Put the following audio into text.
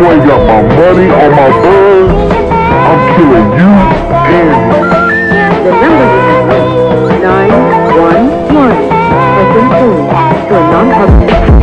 ain't got my money or my bird, I'm killing you and him. The number you have reached, 911, has been changed to a non-public.